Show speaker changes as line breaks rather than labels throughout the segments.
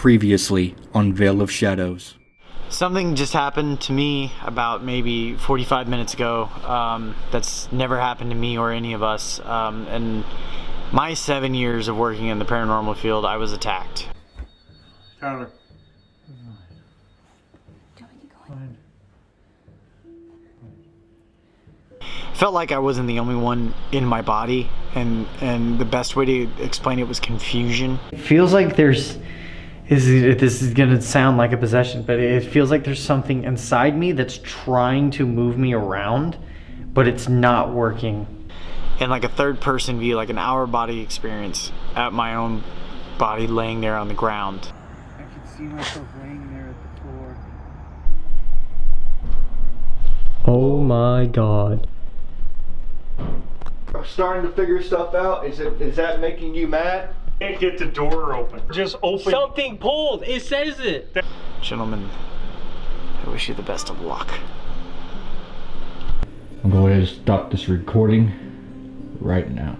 Previously on Veil of Shadows.
Something just happened to me about maybe 45 minutes ago that's never happened to me or any of us. And my 7 years of working in the paranormal field, I was attacked.
Tyler.
Felt like I wasn't the only one in my body, and the best way to explain it was confusion.
It feels like this is gonna sound like a possession, but it feels like there's something inside me that's trying to move me around, but it's not working.
And like a third person view, like an hour body experience at my own body laying there on the ground.
I can see myself laying there at the floor.
Oh my god.
I'm starting to figure stuff out. Is that making you mad?
Can't get the door open. Just open.
Something pulled! It says it!
Gentlemen, I wish you the best of luck.
I'm going to stop this recording right now.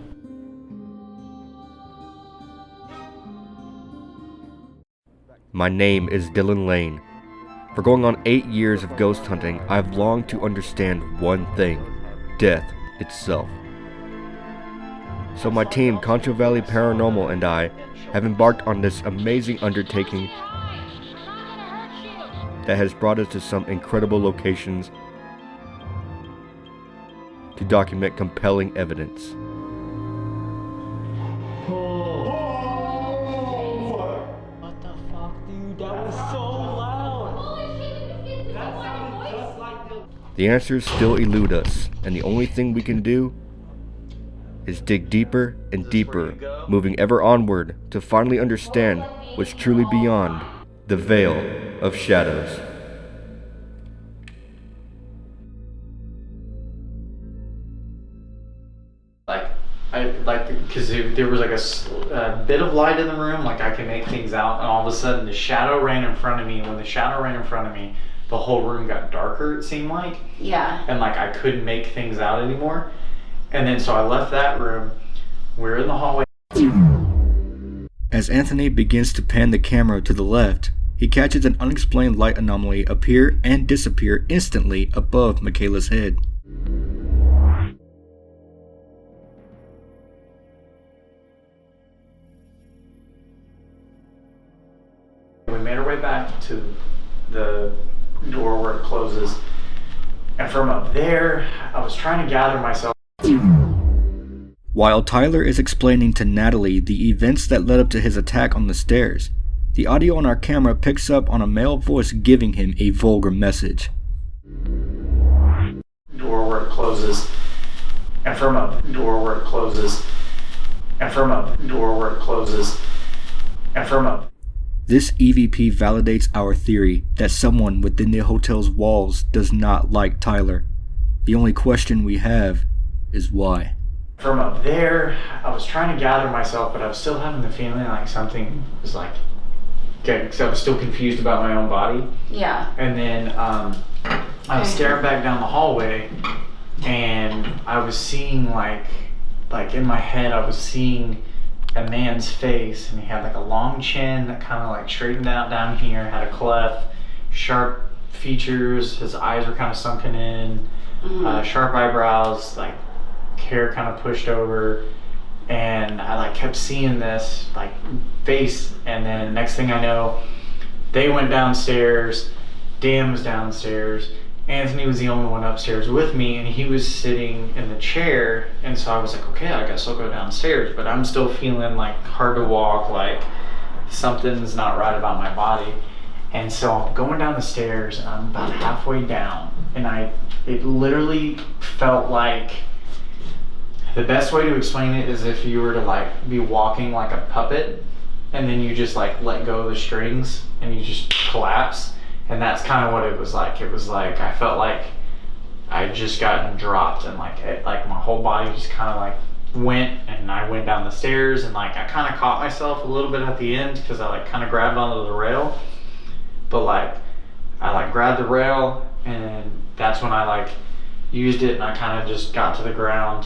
My name is Dylan Lane. For going on 8 years of ghost hunting, I've longed to understand one thing: death itself. So my team, Concho Valley Paranormal, and I have embarked on this amazing undertaking that has brought us to some incredible locations to document compelling evidence.
What the fuck, dude? That was so loud!
The answers still elude us, and the only thing we can do is dig deeper and deeper, moving ever onward to finally understand what's truly beyond the Veil of Shadows.
Because there was like a bit of light in the room, like I could make things out, and all of a sudden the shadow ran in front of me, and when the shadow ran in front of me, the whole room got darker, it seemed like.
Yeah.
And like I couldn't make things out anymore. And then so I left that room, we're in the hallway.
As Anthony begins to pan the camera to the left, he catches an unexplained light anomaly appear and disappear instantly above Michaela's head.
We made our way back to the door where it closes, and from up there, I was trying to gather myself.
While Tyler is explaining to Natalie the events that led up to his attack on the stairs, the audio on our camera picks up on a male voice giving him a vulgar message.
Door where it closes, and from up door where it closes, and from up door where it closes, and from up.
This EVP validates our theory that someone within the hotel's walls does not like Tyler. The only question we have is why.
From up there, I was trying to gather myself, but I was still having the feeling like something was like, because I was still confused about my own body.
Yeah.
And then I was staring back down the hallway, and I was seeing like in my head, I was seeing a man's face, and he had like a long chin that kind of like straightened out down here, had a cleft, sharp features, his eyes were kind of sunken in, sharp eyebrows, like hair kind of pushed over, and I like kept seeing this like face. And then next thing I know, they went downstairs, Dan was downstairs, Anthony was the only one upstairs with me, and he was sitting in the chair. And so I was like, okay, I guess I'll go downstairs, but I'm still feeling like hard to walk, like something's not right about my body. And so I'm going down the stairs, and I'm about halfway down, and it literally felt like, the best way to explain it is if you were to like be walking like a puppet, and then you just like let go of the strings and you just collapse. And that's kind of what it was like. It was like I felt like I'd just gotten dropped, and like my whole body just kind of like went, and I went down the stairs, and like I kind of caught myself a little bit at the end because I like kind of grabbed onto the rail. But like I like grabbed the rail, and then that's when I like used it, and I kind of just got to the ground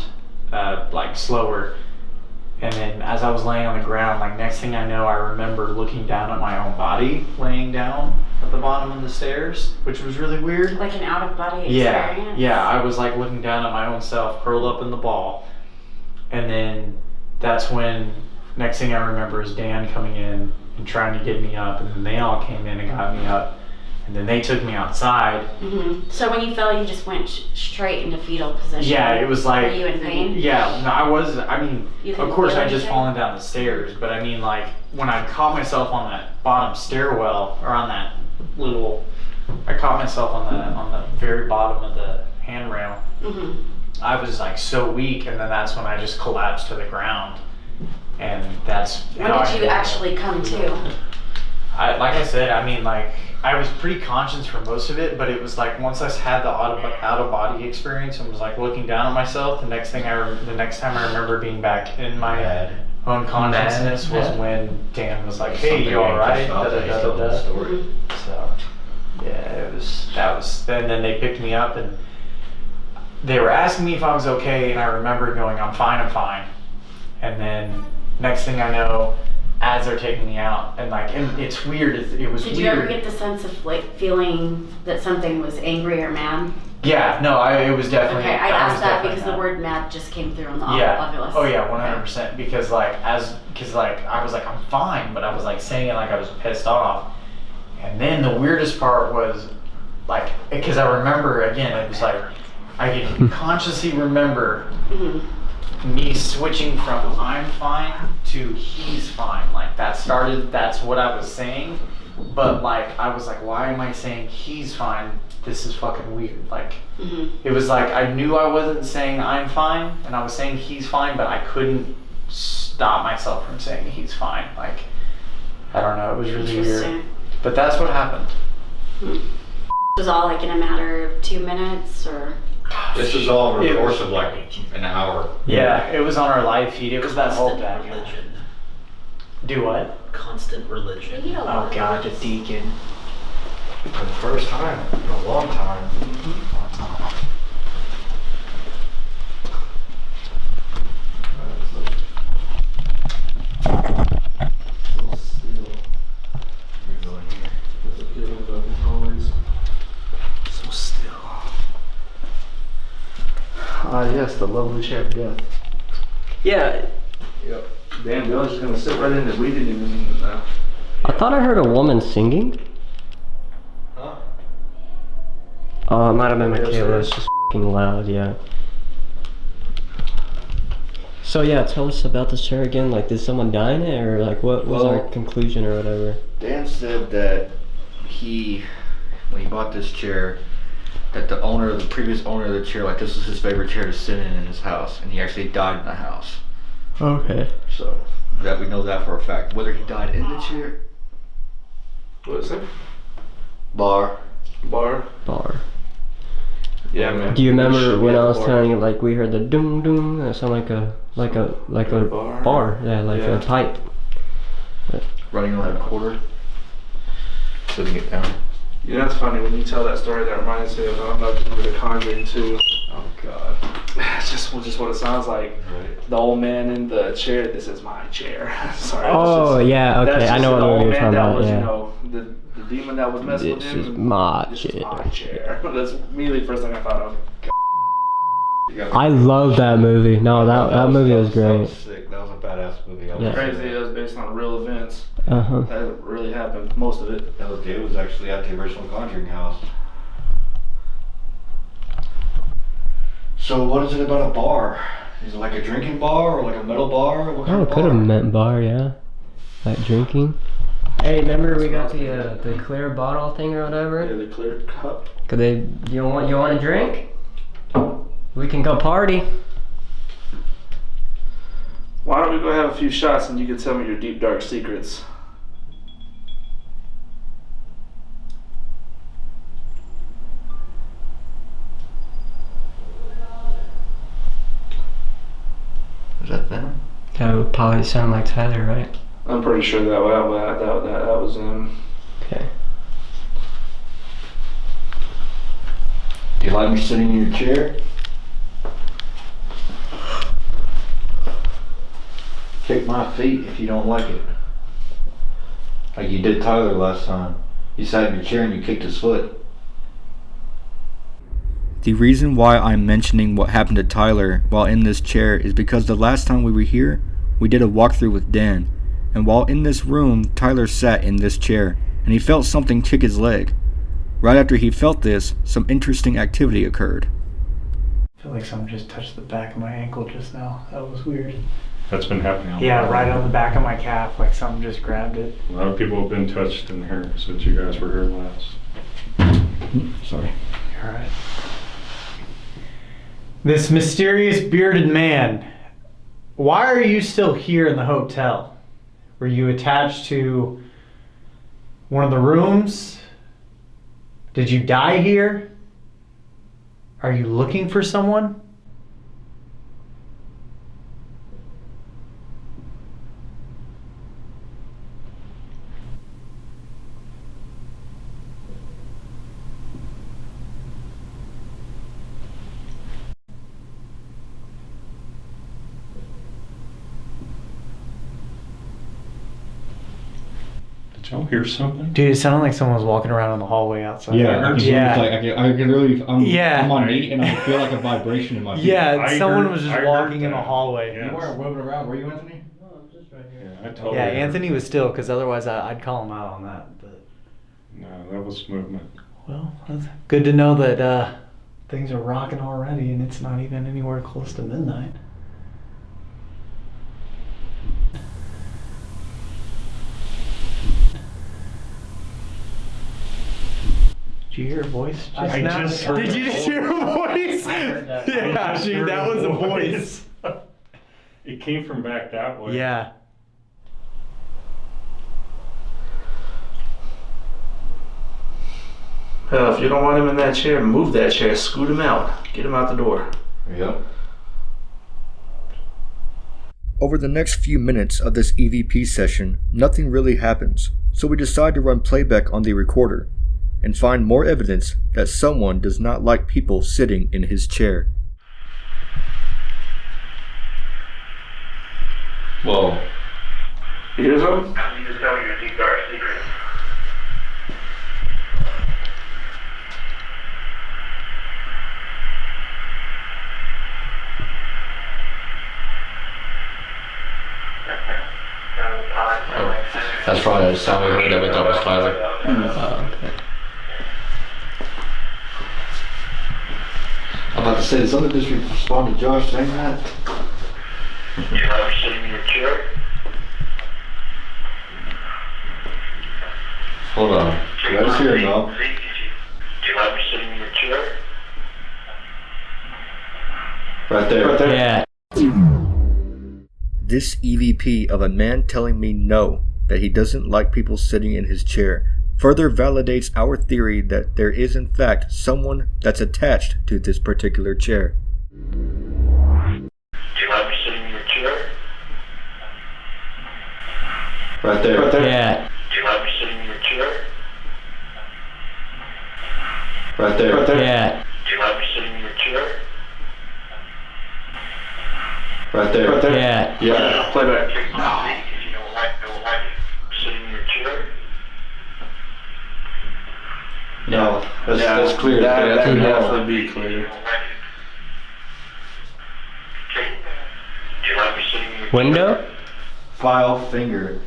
like slower. And then as I was laying on the ground, like next thing I know, I remember looking down at my own body, laying down at the bottom of the stairs, which was really weird.
Like an out-of-body
Yeah,
experience?
yeah, I was like looking down at my own self, curled up in the ball. And then that's when, next thing I remember is Dan coming in and trying to get me up, and then they all came in and got me up. And then they took me outside.
So when you fell, you just went straight into fetal position?
Yeah, it was like...
Were you in pain?
Yeah, no, I was, I mean,
You
of
didn't
course
feel
I just
anything?
fallen down the stairs, but I mean like, when I caught myself on that bottom stairwell, or on that little, I caught myself on the very bottom of the handrail. I was like so weak, and then that's when I just collapsed to the ground. And that's
When
how
did you actually come to?
like I said, I mean, like, I was pretty conscious for most of it, but it was like once I had the out of body experience and was like looking down at myself, the next time I remember being back in my own consciousness was when Dan was like, "Hey, you all right?" So yeah, then they picked me up and they were asking me if I was okay, and I remember going, "I'm fine." And then next thing I know, as they're taking me out, and it's weird. It was weird.
Did you ever get the sense of like feeling that something was angry or mad?
Yeah, no, it was definitely.
Okay, I asked that because
mad.
the word mad just came through on the
Yeah.
ovulus.
Oh yeah, 100%. Because I was like, I'm fine, but I was like saying it like I was pissed off. And then the weirdest part was like, because I remember again, it was like I can consciously remember me switching from I'm fine to he's fine. Like that's what I was saying. But like I was like, why am I saying he's fine? This is fucking weird. Like it was like I knew I wasn't saying I'm fine, and I was saying he's fine, but I couldn't stop myself from saying he's fine. Like I don't know, it was really weird. But that's what happened.
It was all like in a matter of 2 minutes, or?
This is all over the course of like an hour.
Yeah, it was on our live feed. It was that whole
Constant
thing.
religion.
Do what?
Constant religion.
Oh God, the deacon.
For the first time in a long time.
So still. Ah, yes, the lovely chair of death. Yeah. Yep. Damn, Bill's just gonna sit right in it. We didn't even know.
I thought I heard a woman singing.
Huh?
Oh, it might have been Michaela. It's just f***ing loud, yeah. So yeah, tell us about this chair again. Like, did someone die in it, or like, what was our conclusion or whatever?
Dan said that when he bought this chair, that the previous owner of the chair, like this was his favorite chair to sit in his house, and he actually died in the house.
Okay.
So that we know that for a fact. Whether he died in the chair,
What is it?
bar.
Yeah, man.
Do you remember when I was telling you, like, we heard the doom doom? That sounded like a bar. Yeah, like a pipe.
Running on a quarter, sitting it down.
You know, it's funny when you tell that story. That reminds me of I don't know if you remember The Conjuring 2.
Oh God.
It's just what it sounds like.
Right.
The old man in the chair. This is my chair. Sorry.
Oh yeah, okay. I know what movie you're talking about.
Was,
Yeah.
You know, the demon that was messing with
This
him.
is my
This is
chair.
my chair. That's immediately the first thing I thought of.
I love that movie. No, that movie was
That
great.
was sick. That was a badass movie.
Yeah.
Crazy. It was based on real events.
Uh-huh.
That really happened. Most of it.
It was actually at the original Conjuring house. So what is it about a bar? Is it like a drinking bar or like a metal bar? What kind
Oh,
of
it
bar?
could have meant bar, yeah. Like drinking. Hey, remember we got the clear bottle thing or whatever?
Yeah, the clear cup.
Could they? You want a drink? We can go party.
Why don't we go have a few shots and you can tell me your deep dark secrets?
Is that them?
That would probably sound like Tyler, right?
I'm pretty sure that was him.
Okay.
Do you like me sitting in your chair?
kick my feet if you don't like it. Like you did Tyler last time. You sat in your chair and you kicked his foot.
The reason why I'm mentioning what happened to Tyler while in this chair is because the last time we were here, we did a walkthrough with Dan, and while in this room, Tyler sat in this chair, and he felt something kick his leg. Right after he felt this, some interesting activity occurred.
I feel like someone just touched the back of my ankle just now. That was weird.
That's been happening.
Yeah, right on the back of my calf, like something just grabbed it.
A lot of people have been touched in here since you guys were here last.
Sorry.
All right. This mysterious bearded man, why are you still here in the hotel? Were you attached to one of the rooms? Did you die here? Are you looking for someone?
Did y'all hear something?
Dude, it sounded like someone was walking around in the hallway outside.
Yeah,
Yeah.
like I can really, I'm
Yeah.
on knee and I feel like a vibration in my feet.
Yeah,
I
someone
heard-
was just
I heard
walking in the
that.
hallway.
Yeah.
You weren't moving around, were you, Anthony?
Yeah, I totally
Yeah,
heard.
Anthony was still, because otherwise I'd call him out on that. But
No, that was movement.
well, that's good to know that things are rocking already, and it's not even anywhere close to midnight. Did you hear a voice just
I
now?
just heard
Did you
a
just hear a voice? Yeah,
just
dude,
heard
that
a
was a voice.
It came from back that way.
Yeah.
Hell, if you don't want him in that chair, move that chair, scoot him out, get him out the door.
Yep.
Over the next few minutes of this EVP session, nothing really happens, so we decide to run playback on the recorder and find more evidence that someone does not like people sitting in his chair.
Whoa.
You hear something?
You just tell me your deep dark secret.
That's probably the sound we heard that we thought was Tyler.
Okay.
I'm about to say, did somebody just respond to Josh saying that?
You ever sitting in your chair?
Hold on. Did I just hear him now?
Do you ever sitting in your chair?
Right there. Right there.
Yeah.
This EVP of a man telling me no, that he doesn't like people sitting in his chair, further validates our theory that there is in fact someone that's attached to this particular chair.
Do you ever sitting in your chair?
Right there. Right there.
Yeah.
Do you ever sitting in your chair?
Right there. Right there.
Yeah.
Do you ever sitting in your chair?
Right there. Right there.
Yeah.
Yeah. Playback.
If you don't like it, sitting in your chair?
No. That's clear.
That
Clear.
can definitely be clear.
Do you ever sitting in your
Window?
File finger.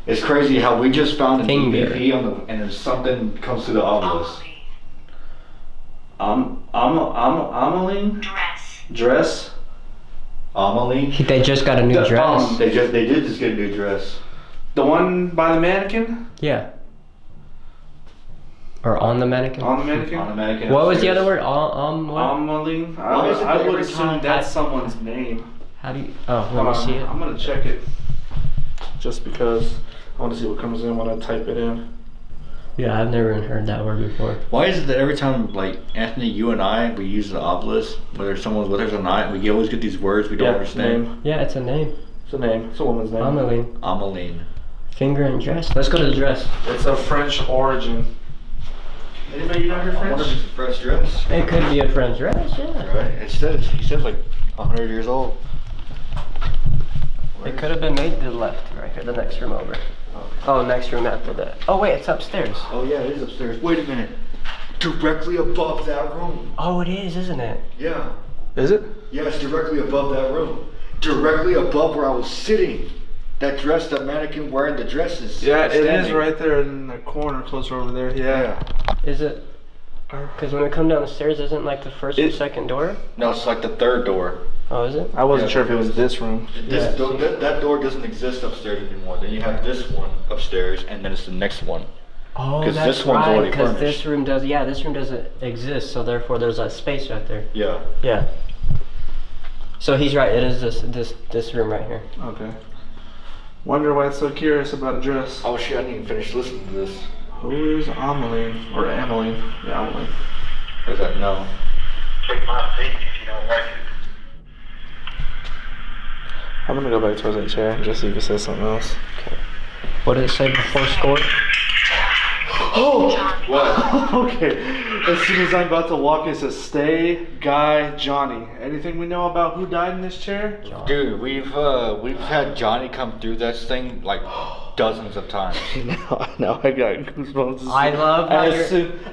It's crazy how we just found an
Finger.
EVP on the, and then something comes through the obelisk.
Ameline? Dress?
Amelie?
They just got a new dress.
They did just get a new dress.
The one by the mannequin?
Yeah. Or on the mannequin.
On the mannequin?
On the mannequin.
What was the
upstairs.
other word? What?
Ameline?
Why is it
I
that
would
every
assume
time
that's someone's name.
How do you? Oh,
Hold
let me
on,
see it.
I'm gonna check it. Just because I want to see what comes in when I type it in.
Yeah, I've never even heard that word before.
Why is it that every time, like, Anthony, you and I, we use the obelisk, whether someone's with us or not, we always get these words we don't understand?
Name.
Yeah, it's a name.
It's a name. It's a woman's name.
Ameline.
Ameline.
Finger and dress. Let's go to the dress.
It's of French origin. Anybody know your
I wonder if
French?
it's a French dress.
It could be a French dress, yeah.
Right? He says like 100 years old.
It could have been made to the left, right here, the next room over. Oh, next room after that. Oh wait, it's upstairs.
Oh yeah, it is upstairs. Wait a minute. Directly above that room.
Oh, it is, isn't it?
Yeah.
Is it?
Yeah, it's directly above that room. Directly above where I was sitting. That dress, that mannequin wearing the dresses.
Yeah, it is right there in the corner, closer over there. Yeah.
Is it? Because when we come down the stairs, isn't like the first or second door?
No, it's like the third door.
Oh, is it?
I wasn't sure if it was this room.
This door, that door doesn't exist upstairs anymore. Then you have this one upstairs, and then it's the next one.
Oh,
'Cause
that's
this one's
right.
already
Because
furnished.
this room does. Yeah, this room doesn't exist, so therefore there's a space right there.
Yeah.
Yeah. So he's right. It is this room right here.
Okay. Wonder why it's so curious about a dress.
Oh shit, I didn't even finish listening to this.
Who is Ameline? Or Ameline? Yeah, Ameline.
What's that? No.
Take my seat if you don't like it.
I'm gonna go back towards that chair just see if it says something else.
Okay. What did it say before score?
Oh!
What?
Okay. As soon as I'm about to walk, it says stay, Guy, Johnny. Anything we know about who died in this chair?
Dude, we've had Johnny come through this thing like dozens of times.
now I got goosebumps.
I love how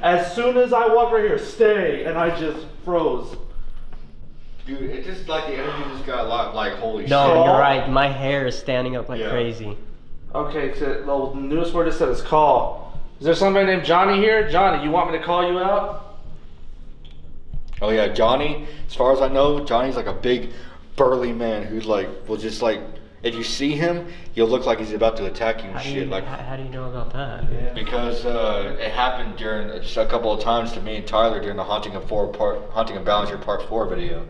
as soon as I walk right here, stay, and I just froze.
Dude, it just like the energy just got a lot like holy
No,
shit.
you're right. My hair is standing up like
Yeah.
crazy.
Okay, so the newest word it said is call. Is there somebody named Johnny here? Johnny, you want me to call you out?
Oh yeah, Johnny, as far as I know, Johnny's like a big burly man who's like will just like if you see him, he'll look like he's about to attack you and shit. Like
How do you know about that?
Yeah.
because it happened during just a couple of times to me and Tyler during the Haunting of Ballinger Part 4 video.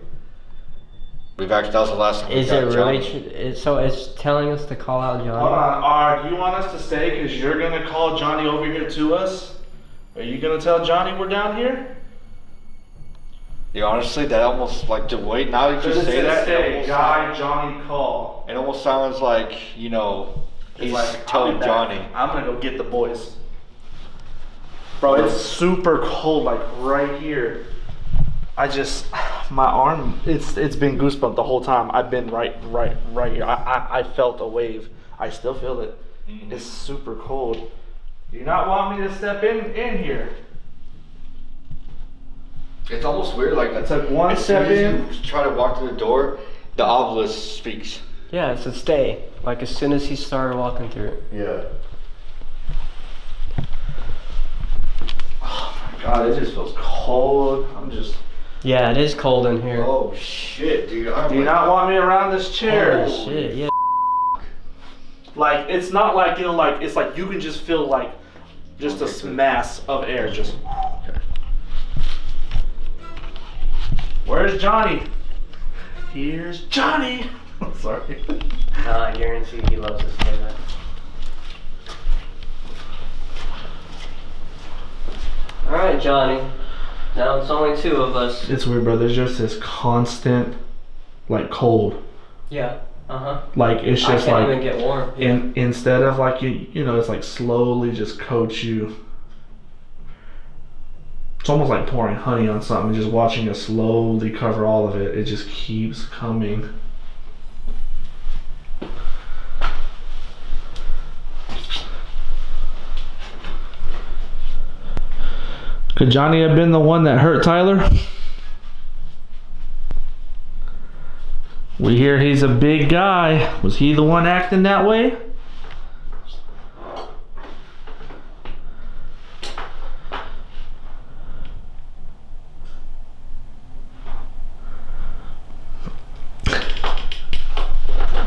That was the last time we
Is it
got
really
Johnny.
so it's telling us to call out Johnny?
Hold on, do you want us to stay because you're gonna call Johnny over here to us? Are you gonna tell Johnny we're down here?
Yeah, honestly, that almost like to wait. Now you
Because
just
it
say
says
that.
stay, Guy, Johnny, call.
It almost sounds like you know he's
It's like,
telling
I'll be back.
Johnny.
I'm gonna go get the boys. Bro, it's super cold, like right here. My arm, it's been goosebump the whole time. I've been right here. I felt a wave. I still feel it.
Mm-hmm.
It's super cold. Do you not want me to step in here?
It's almost weird. Like
I took one
as
step
soon
in.
as you try to walk through the door, the obelisk speaks.
Yeah, it said stay. Like as soon as he started walking through it.
Yeah.
Oh my god, it just feels cold.
Yeah, it is cold in here.
Oh shit, dude.
Do you not want me around this chair?
Holy shit, yeah.
Like, it's not like, you know, like, it's like you can just feel like just a mass of air just. Where's Johnny? Here's Johnny. Sorry.
I guarantee he loves to say that. Alright, Johnny. Now it's only two of us.
It's weird, bro. There's just this constant, like, cold.
Yeah. Uh-huh.
Like, it's just
I can't
like,
even get warm.
instead of like, you know, it's like slowly just coats you. It's almost like pouring honey on something, just watching it slowly cover all of it. It just keeps coming. Could Johnny have been the one that hurt Tyler? We hear he's a big guy. Was he the one acting that way?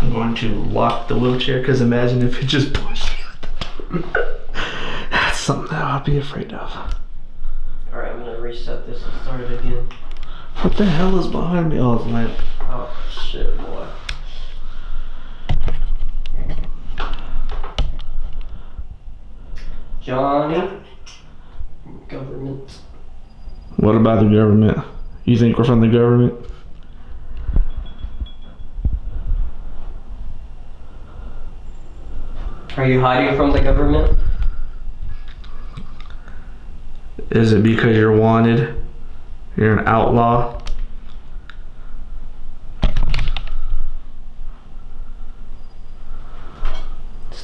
I'm going to lock the wheelchair because imagine if it just pushed me. That's something that I'd be afraid of.
Alright, I'm gonna reset this and start it again.
What the hell is behind me? Oh, it's lamp.
Oh, shit, boy. Johnny. Government.
What about the government? You think we're from the government?
Are you hiding from the government?
Is it because you're wanted? You're an outlaw?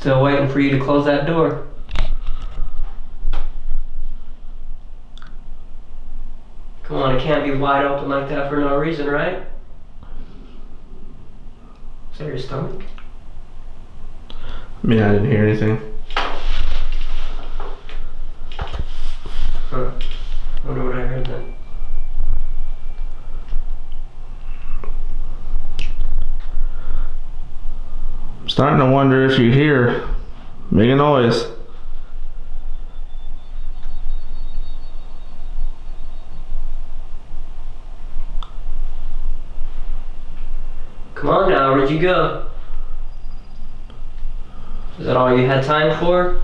Still waiting for you to close that door. Come on, it can't be wide open like that for no reason, right? Is that your stomach?
I mean, I didn't hear anything.
Huh. Wonder what I heard then.
I'm starting to wonder if you're here. Make a noise.
Come on now, where'd you go? Is that all you had time for?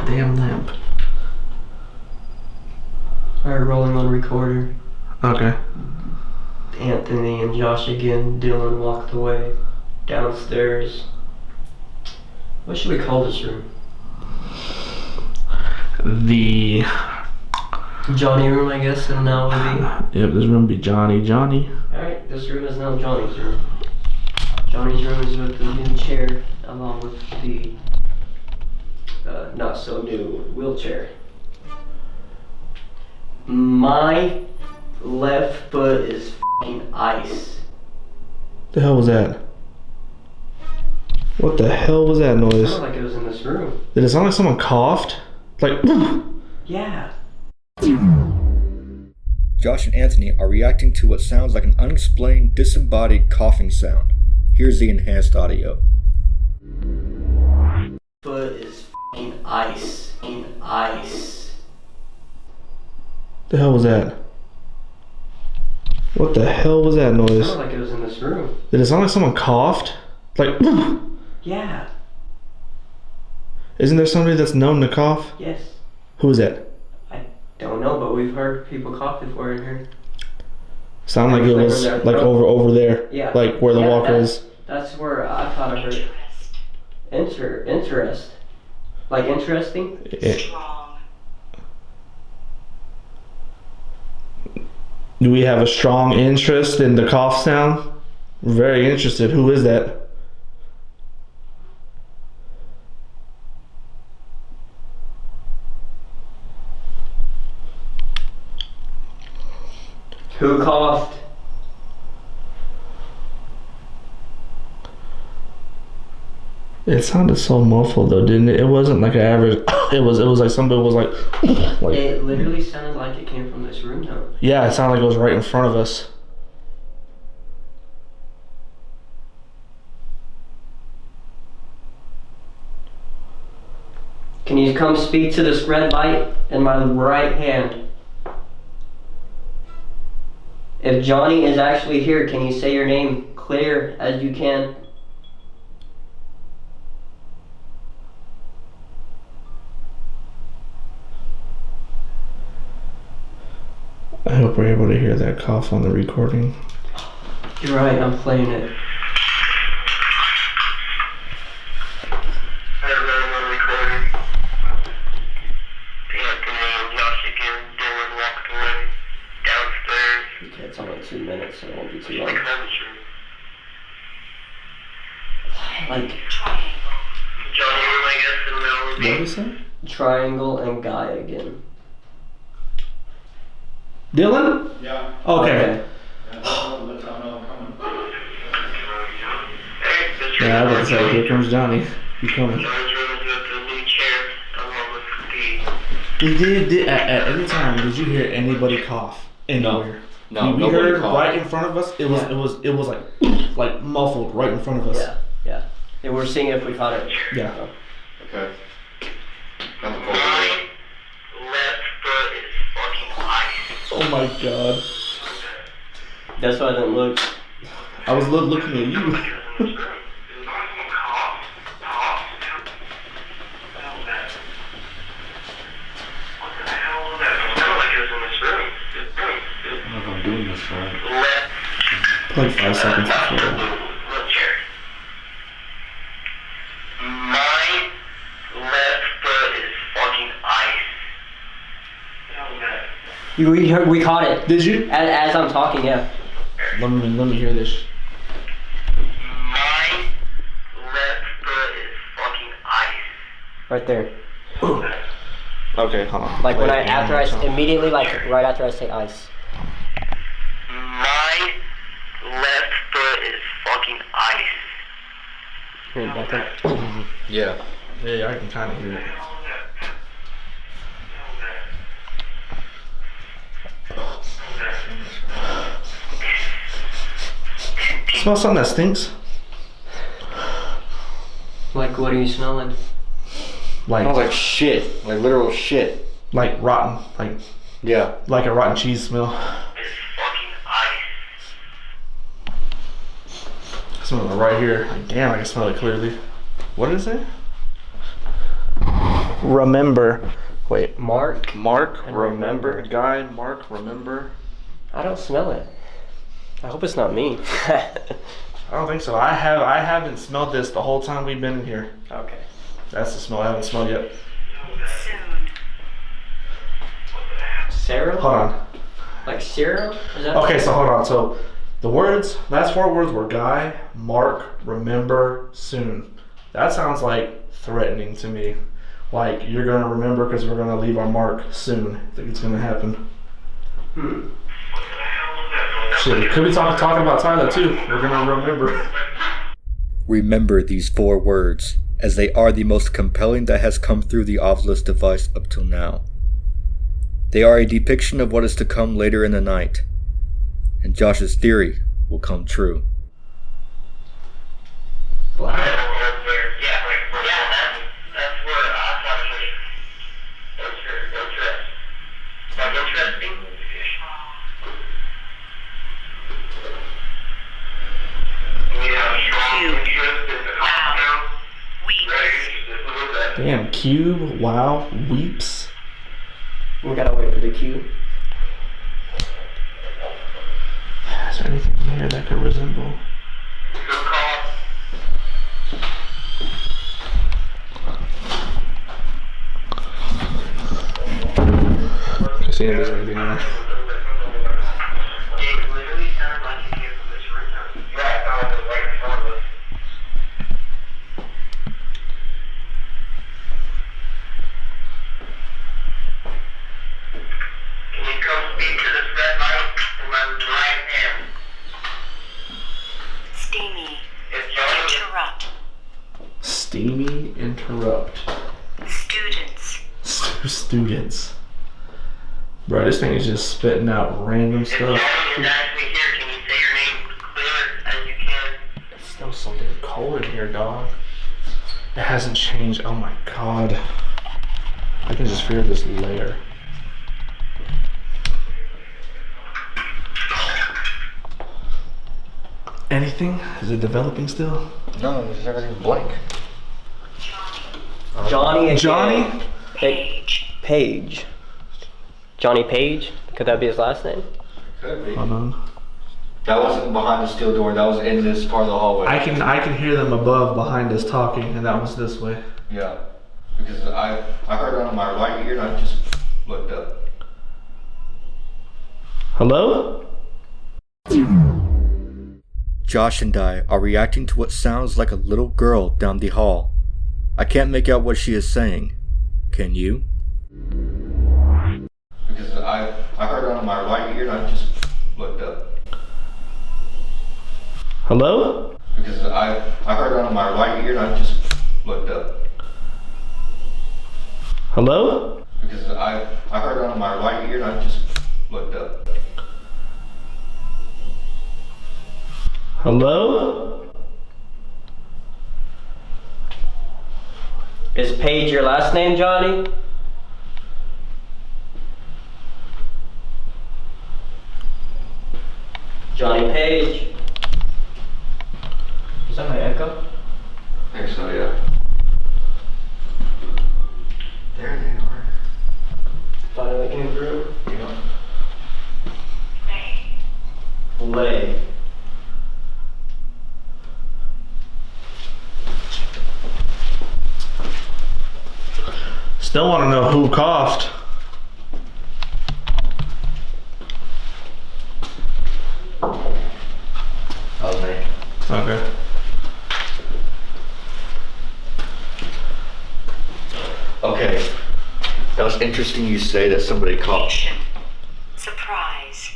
Damn lamp.
Alright, rolling on recorder.
Okay.
Anthony and Josh again. Dylan walked away. Downstairs. What should we call this room?
The
Johnny room, I guess, and now would
Yep, this room be Johnny.
be. Alright, this room is now Johnny's room. Johnny's room is with the new chair, along with the not so new wheelchair. My left foot is f***ing ice.
The hell was that? What the hell was that
It
noise?
sounded like it was in this room.
Did it sound like someone coughed? Like,
Yeah.
Josh and Anthony are reacting to what sounds like an unexplained, disembodied coughing sound. Here's the enhanced audio.
Foot is f***ing ice. F***ing ice.
the hell was that? What the hell was that
It
noise?
sounded like it was in this room.
Did it sound like someone coughed? Like,
Yeah.
isn't there somebody that's known to cough?
Yes.
Who is that?
I don't know, but we've heard people cough before in here.
Sound like it was like over there.
Yeah.
Like where the
Yeah,
walker is.
That's where I thought I heard. Interest. Like interesting?
Yeah. Do we have a strong interest in the cough sound? We're very interested. Who is that?
Who coughed?
It sounded so muffled though, didn't it? It wasn't like an average. It was like somebody was like
It literally sounded like it came from this room though.
yeah, it sounded like it was right in front of us.
Can you come speak to this red light in my right hand? If Johnny is actually here, can you say your name clear as you can?
I hope we're able to hear that cough on the recording.
You're right, I'm playing it. Okay, it's only 2 minutes, so it won't be too long. Like
What is that?
Triangle and Guy again.
Dylan?
Yeah.
Okay. Yeah, I was about to say, here comes Johnny. He's coming. At any time, did you hear anybody cough anywhere?
No,
we
nobody
heard
coughed.
right in front of us. It was like muffled right in front of us.
Yeah. And we're seeing if we caught it.
Yeah.
Okay. Got the
My left foot is fucking ice.
Oh my god.
That's why I didn't look.
I was looking at you.
I don't know if I'm doing this right.
Like 5 seconds before.
My left foot is fucking ice.
We caught it.
Did you?
As I'm talking, yeah.
Let me hear this.
Right there.
Okay, hold on.
Like
Wait,
when immediately, like right after I say ice.
My left foot is fucking ice.
Here, back up.
Yeah.
Yeah, I can kind of hear it. Smell something that stinks.
Like, what are you smelling?
Smells like shit. Like literal shit.
like rotten,
Yeah.
like a rotten cheese smell.
It's fucking ice.
I smell it right here. Like, damn, I can smell it clearly. What did it say? Remember. Wait.
Mark?
Mark,
And
remember.
remember.
Guy, Mark, remember.
I don't smell it. I hope it's not me.
I don't think so. I haven't smelled this the whole time we've been in here.
Okay.
That's the smell I haven't smelled yet.
Sarah?
Hold on.
Like Sarah? Is that
Okay, so hold on. So the last 4 words were guy, Mark, remember, soon. That sounds like threatening to me. Like you're gonna remember because we're gonna leave our mark soon. I think it's gonna happen. Shit, could be talking about Tyler too. We're gonna remember.
Remember these 4 words, as they are the most compelling that has come through the Ovilus device up till now. They are a depiction of what is to come later in the night, and Josh's theory will come true.
Yeah, that's where I thought it was interesting. Yeah, strong interest in the compound.
Damn, cube, wow, weeps.
We gotta wait for the cue.
Is there anything in here that could resemble?
Good call.
I see if there's anything in there.
It literally sounded like you came from this room. Yeah, I thought it was right in front of us. Can you come speak to this red light in my right hand?
Steamy.
It's Johnny.
Interrupt.
Steamy interrupt.
Students.
Students. Bro, this thing is just spitting out random
If
stuff.
Johnny is actually here, can you say your name clear as you can?
It's still so damn cold in here, dog. It hasn't changed. Oh my god. I can just feel this layer. Anything? Is it developing still?
No, it's everything's blank.
Johnny again.
Johnny?
Page. Johnny Page? Could that be his last name?
Could be.
Hold on.
That wasn't behind the steel door. That was in this part of the hallway.
I can hear them above behind us talking, and that was this way.
Yeah, because I heard it on my right ear and I just looked up.
Hello?
Josh and I are reacting to what sounds like a little girl down the hall. I can't make out what she is saying. Can you?
Because I heard it on my right ear and I just looked up.
Hello?
Because I heard it on my right ear and I just looked up.
Hello?
Because I heard it on my right ear and I just looked up.
Hello?
Is Page your last name, Johnny? Johnny Page. Is that my echo?
I think so, yeah. There they are.
Finally came through.
Yeah.
Lay.
Still want to know who coughed.
That was me.
Okay.
That's interesting you say that somebody caught.
Surprise.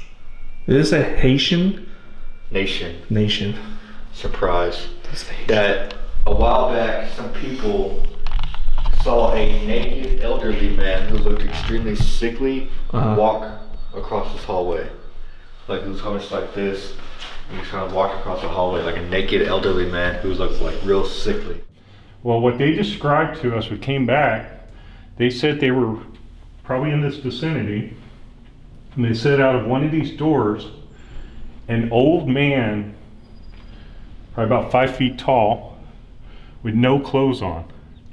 Is this a Haitian?
Nation. Surprise. That a while back, some people saw a naked elderly man who looked extremely sickly walk across this hallway. Like he was hunched like this. And he was kind of walking across the hallway like a naked elderly man who looked like real sickly.
Well, what they described to us, we came back, they said they were probably in this vicinity, and they said out of one of these doors, an old man, probably about 5 feet tall, with no clothes on.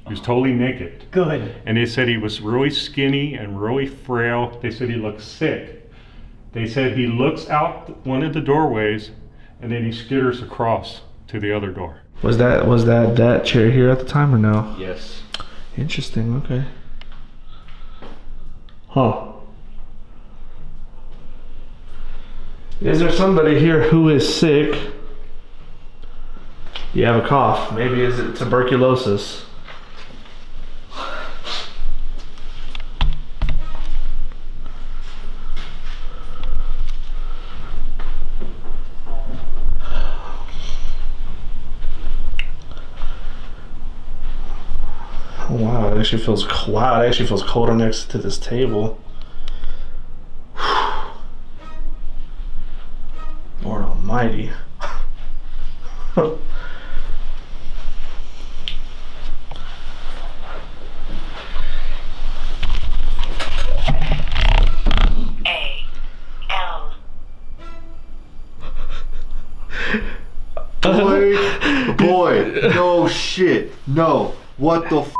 He was totally naked.
Good.
And they said he was really skinny and really frail. They said he looked sick. They said he looks out one of the doorways and then he skitters across to the other door.
Was that chair here at the time or no?
Yes.
Interesting, okay. Huh. Is there somebody here who is sick? You have a cough. Maybe is it tuberculosis? Wow, it actually feels colder next to this table. Lord Almighty.
Boy, no shit, no. What the f?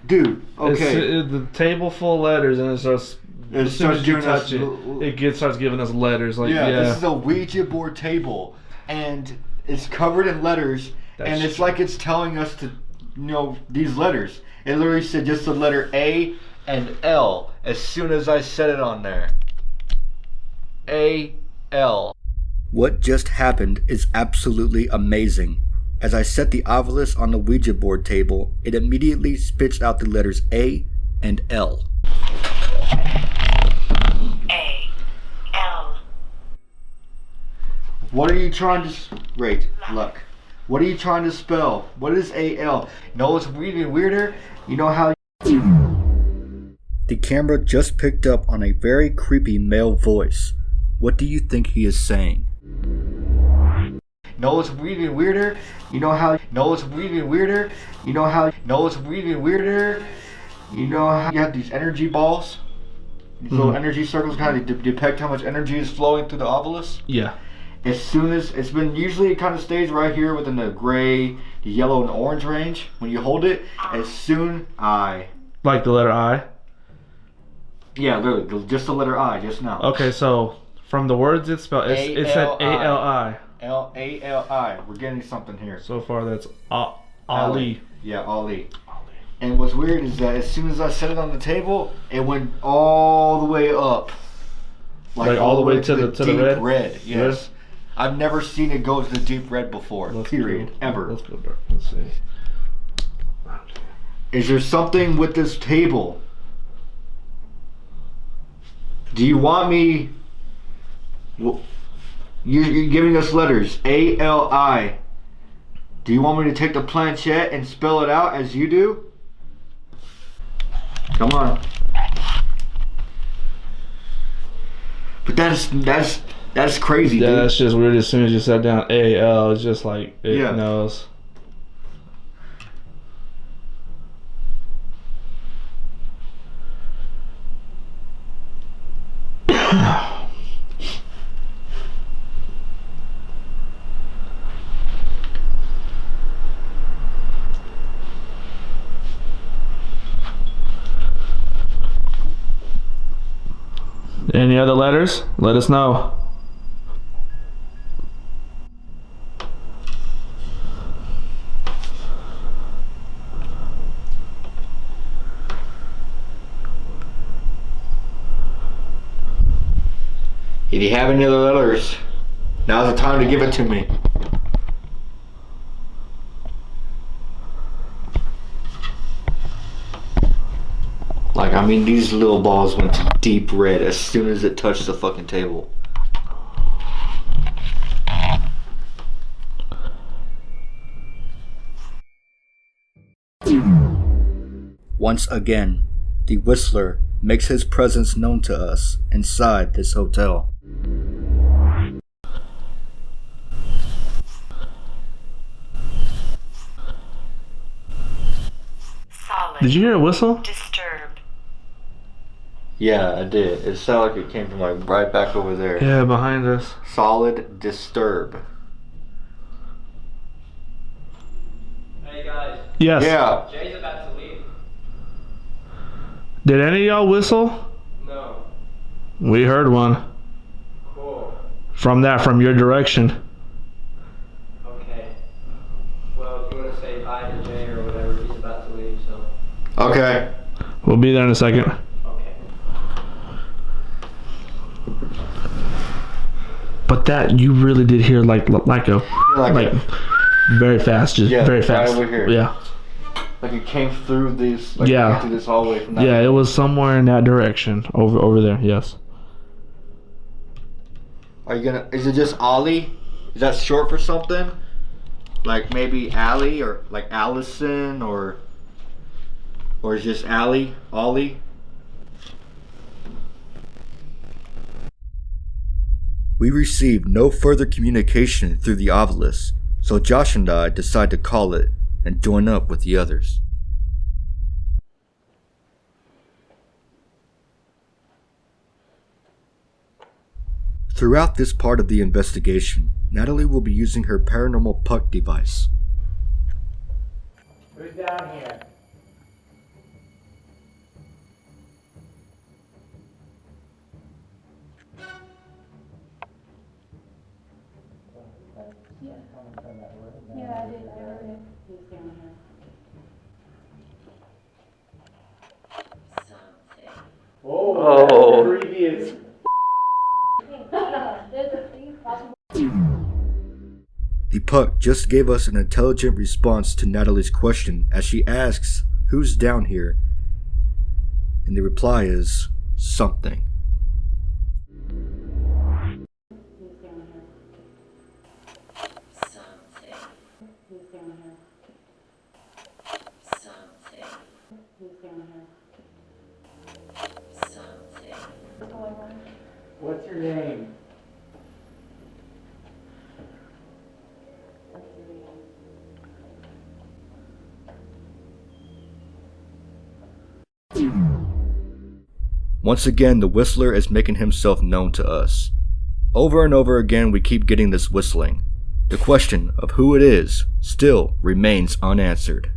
Dude, okay.
The table full of letters and it starts as soon as you touch it starts giving us letters. Like, yeah.
This is a Ouija board table and it's covered in letters. And it's like it's telling us to, these letters. It literally said just the letter A and L as soon as I said it on there. A-L. What just happened is absolutely amazing. As I set the obelisk on the Ouija board table, it immediately spits out the letters A and L.
A. L.
What are you trying to... Wait, look. What are you trying to spell? What is A-L? No, it's even weirder. You know how... The camera just picked up on a very creepy male voice. What do you think he is saying? No, it's even weirder. You know how... No, it's even weirder. You know how... No, it's even weirder. You know how you have these energy balls? These little energy circles kind of depict how much energy is flowing through the obelisk?
Yeah.
As soon as it's been, usually it kind of stays right here within the gray, the yellow, and orange range. When you hold it, as soon I.
Like the letter I?
Yeah, literally, just the letter I, just now.
Okay, so from the words it spelled, it said A-L-I.
A-L-I. We're getting something here.
So far, that's Ali.
Yeah, Ali. And what's weird is that as soon as I set it on the table, it went all the way up.
Like all the way to the
deep
red?
Red, yes.
Red?
I've never seen it go to the deep red before, period, ever.
Let's go dark. Let's see.
Is there something with this table? Do you want me... You're giving us letters. A-L-I. Do you want me to take the planchette and spell it out as you do? Come on. But that's crazy,
yeah,
dude.
That's just weird. As soon as you sat down A-L, it's just like it knows. Any other letters? Let us know.
If you have any other letters, now's the time to give it to me. Like, I mean, these little balls went to deep red as soon as it touched the fucking table. Once again, the Whistler makes his presence known to us inside this hotel.
Solid.
Did you hear a whistle?
Disturb.
Yeah, I did. It sounded like it came from like right back over there.
Yeah, behind us.
Solid disturb.
Hey guys,
Yes.
Yeah.
Jay's about to leave.
Did any of y'all whistle?
No.
We heard one.
Cool.
From your direction.
Okay. Well, if you want to say bye to Jay or whatever, he's about to leave, so.
Okay.
We'll be there in a second.
Okay.
But that, you really did hear like a, like very fast, just
Yeah,
very
right
fast.
over here.
Yeah.
Like it came through this. Like
Yeah.
It came through this hallway from that.
Yeah, it was somewhere in that direction. Over there, yes.
Are you gonna? Is it just Ollie? Is that short for something? Like maybe Allie or like Allison or is just Allie? Ollie? We received no further communication through the obelisk, so Josh and I decided to call it and join up with the others. Throughout this part of the investigation, Natalie will be using her paranormal puck device.
Who's down here?
Yeah, I did. I heard it. Who's down here?
Oh. Previous.
The puck just gave us an intelligent response to Natalie's question as she asks, "Who's down here?" And the reply is, "Something."
Who's down here?
Something.
Who's down here?
Something.
Who's down here?
Something.
What's your name?
Once again, the Whistler is making himself known to us. Over and over again, we keep getting this whistling. The question of who it is still remains unanswered.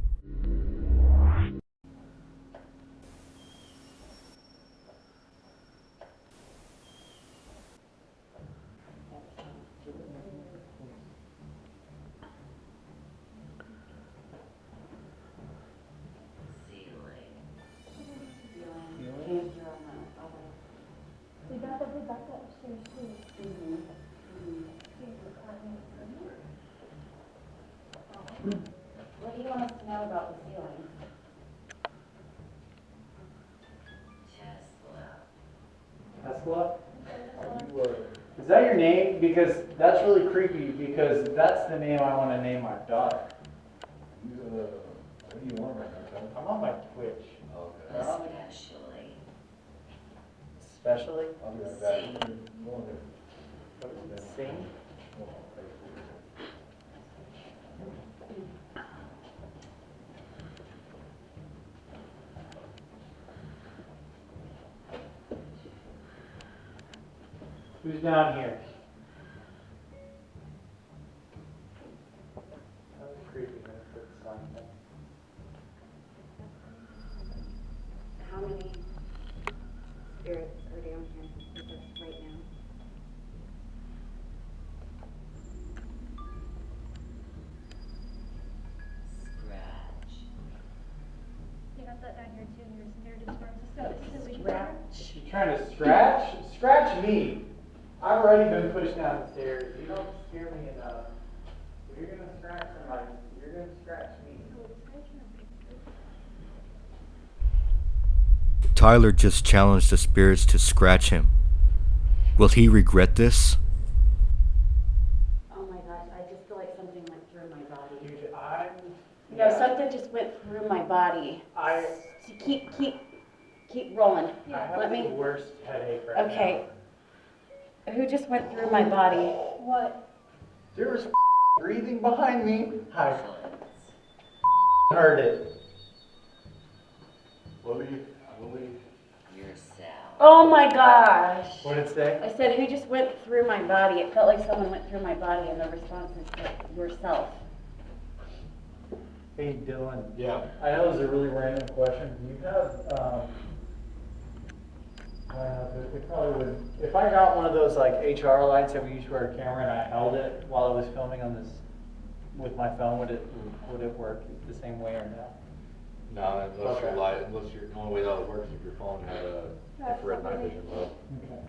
What do you want us to know about the ceiling?
Tesla? Is that your name? Because that's really creepy, because that's the name I want to name my daughter.
What do you want right now, Tom?
I'm on my Twitch.
Okay.
Especially.
Especially?
I'll be right back. Go on there.
Sing? Who's down here? That was creepy. I'm gonna put this on there.
How many spirits are down here with us right now?
Scratch.
You got that down here too, and you're just going to scratch.
You trying to scratch? Scratch me. I've already been pushed down the stairs. You don't scare me enough. If you're gonna scratch somebody, you're gonna scratch me.
Tyler just challenged the spirits to scratch him. Will he regret this?
Oh my gosh, I just feel like something went through my body.
Dude,
No, something just went through my body. Keep rolling.
I have
Let
the
me.
worst headache right
Okay. Who just went through my body?
What?
now. There was breathing behind me. I heard it.
Yourself.
Oh my gosh.
What did it say?
I said, who just went through my body? It felt like someone went through my body, and the response is yourself.
Hey, Dylan.
Yeah.
I know this is a really random question. Do you have, it probably would, if I got one of those like HR lights that we use for our camera and I held it while I was filming on this with my phone, would it work the same way or no?
No, unless
Okay.
the only way that would work is if your phone had a infrared night vision mode.
Okay.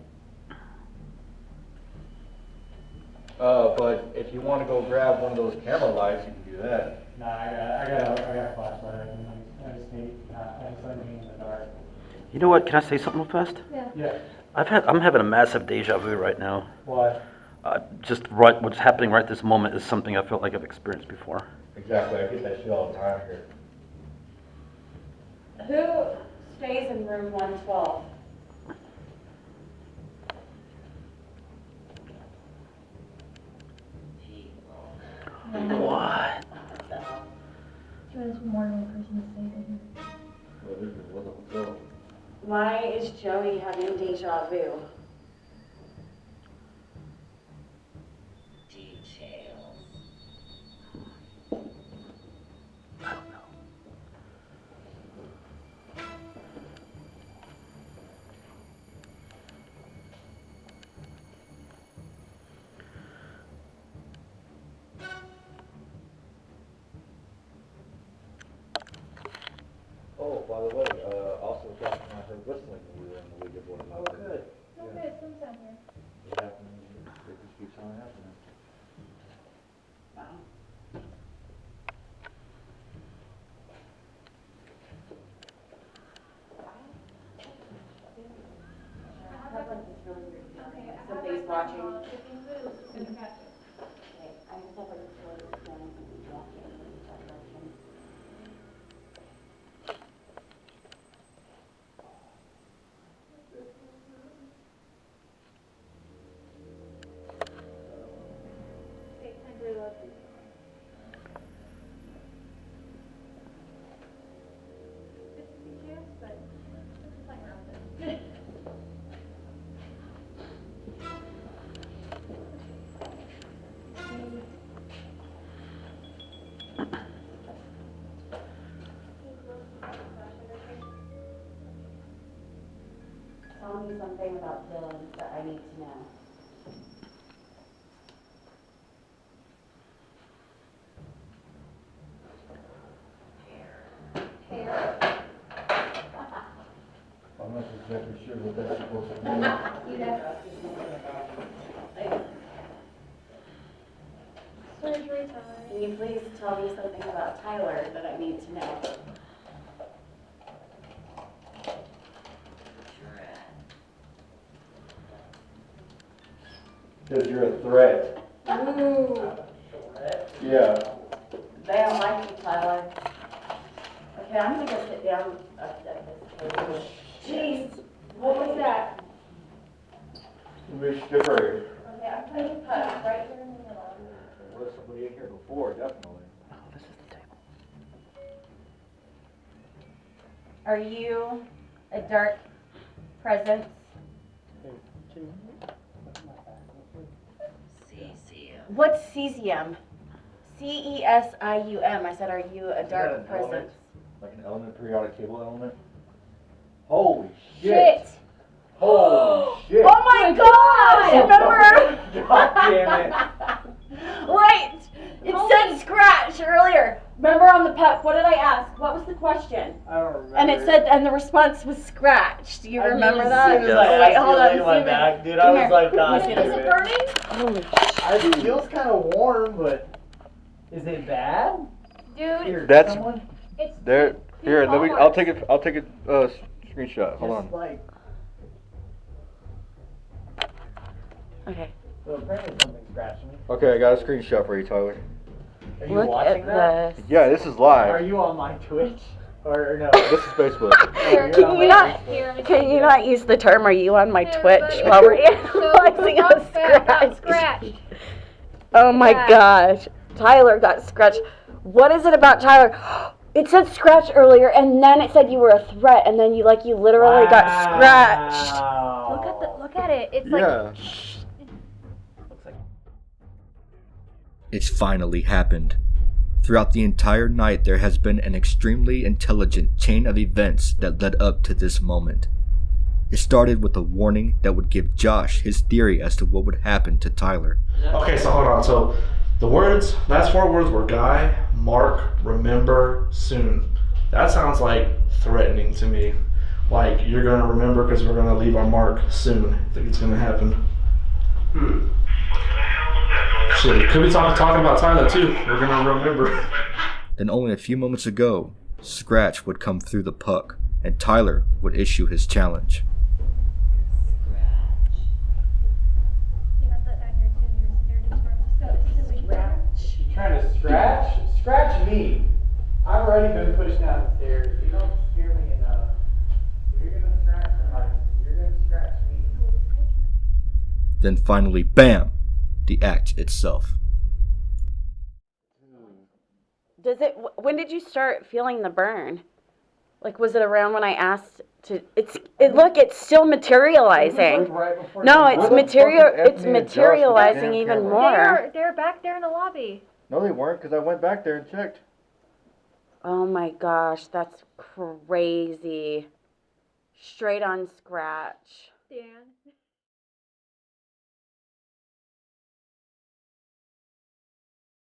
But if you want to go grab one of those camera lights, you can do that.
Nah, I got a flashlight. I just like being in the dark.
You know what? Can I say something real fast?
Yeah.
Yeah.
I'm having a massive deja vu right now.
Why?
What's happening right this moment is something I felt like I've experienced before.
Exactly, I get that shit all the time here.
Who stays in room 112?
What?
There's more than one person to stay in here.
Well, this is what I'm doing.
Why is Joey having deja vu?
Details.
I don't know.
Oh, by the way, also I heard whistling when we were in the League of Boys.
Oh, good.
No good, some's down here.
It happens, it just keeps on happening.
Wow. Somebody's watching.
If you move, it's gonna catch it.
Okay, I just have like a feeling it's going to be walking in that direction.
Okay, time to reload. It's a chance, but it's playing around with it.
Tell me something about Dylan that I need to know.
I'm not exactly sure what that's supposed to mean.
Surgery time.
Can you please tell me something about Tyler that I need to know?
Dread.
Because you're a threat.
Ooh,
Yeah.
they don't like you, Tyler. Okay, I'm gonna go sit down up at this table. Jeez, what was that?
Wish different.
Okay, I'm putting a puck right here in the middle.
Was somebody in here before, definitely.
Oh, this is the table.
Are you a dark presence?
Cesium.
What's cesium? Cesium. I said, are you a
Isn't that
dark
an element?
presence?
Like an element, periodic table element? Holy shit!
Shit!
Holy shit!
Oh my gosh! Remember?
God damn it!
Wait! It said scratch earlier. Remember on the puck, what did I ask? What was the question?
I don't remember.
And it said, and the response was scratch. Do you remember that?
As soon as I
Oh, wait,
asked
hold
you
on.
to lay my
see if it-
back, dude, I
Come
was
here.
like, God
Is
damn
it
it.
burning?
It feels kind of warm, but is it bad?
Dude,
Here,
That's-
someone?
it's
There,
too
here, let me.
hard.
I'll take it.
Screenshot. Hold on.
Like,
Okay.
so apparently something's scratching me.
Okay, I got a screenshot for you, Tyler.
Are you
Look
watching
at
that?
this.
Yeah, this is
Are
live.
you on my Twitch? Or no?
This is Facebook.
Here,
Can you
wait,
not-
here, let me
Can
see.
you not use the term, are you on my
Hey,
Twitch
everybody.
while we're
So,
analyzing a
got
scratch?
scratched.
Oh my
Yeah.
gosh. Tyler got scratched. What is it about Tyler? It said scratch earlier, and then it said you were a threat, and then you literally got scratched.
Look at it. It's
Yeah. It's finally happened. Throughout the entire night, there has been an extremely intelligent chain of events that led up to this moment. It started with a warning that would give Josh his theory as to what would happen to Tyler.
Okay, so hold on. So the last 4 words were guy, mark, remember, soon. That sounds like threatening to me. Like, you're going to remember because we're going to leave our mark soon. I think it's going to happen. Shit, could be talking about Tyler too. We're going to remember.
Then only a few moments ago, Scratch would come through the puck, and Tyler would issue his challenge.
You got that down here too. You're just
You trying to scratch? Scratch me. I've already been pushed down the stairs. You don't scare me enough. If you're gonna scratch somebody, you're gonna scratch me.
Then finally, BAM! The act itself.
When did you start feeling the burn? Like, was it around when I asked to, it's still materializing. No, it's materializing even more.
They're back there in the lobby.
No, they weren't, because I went back there and checked.
Oh my gosh, that's crazy. Straight on Scratch.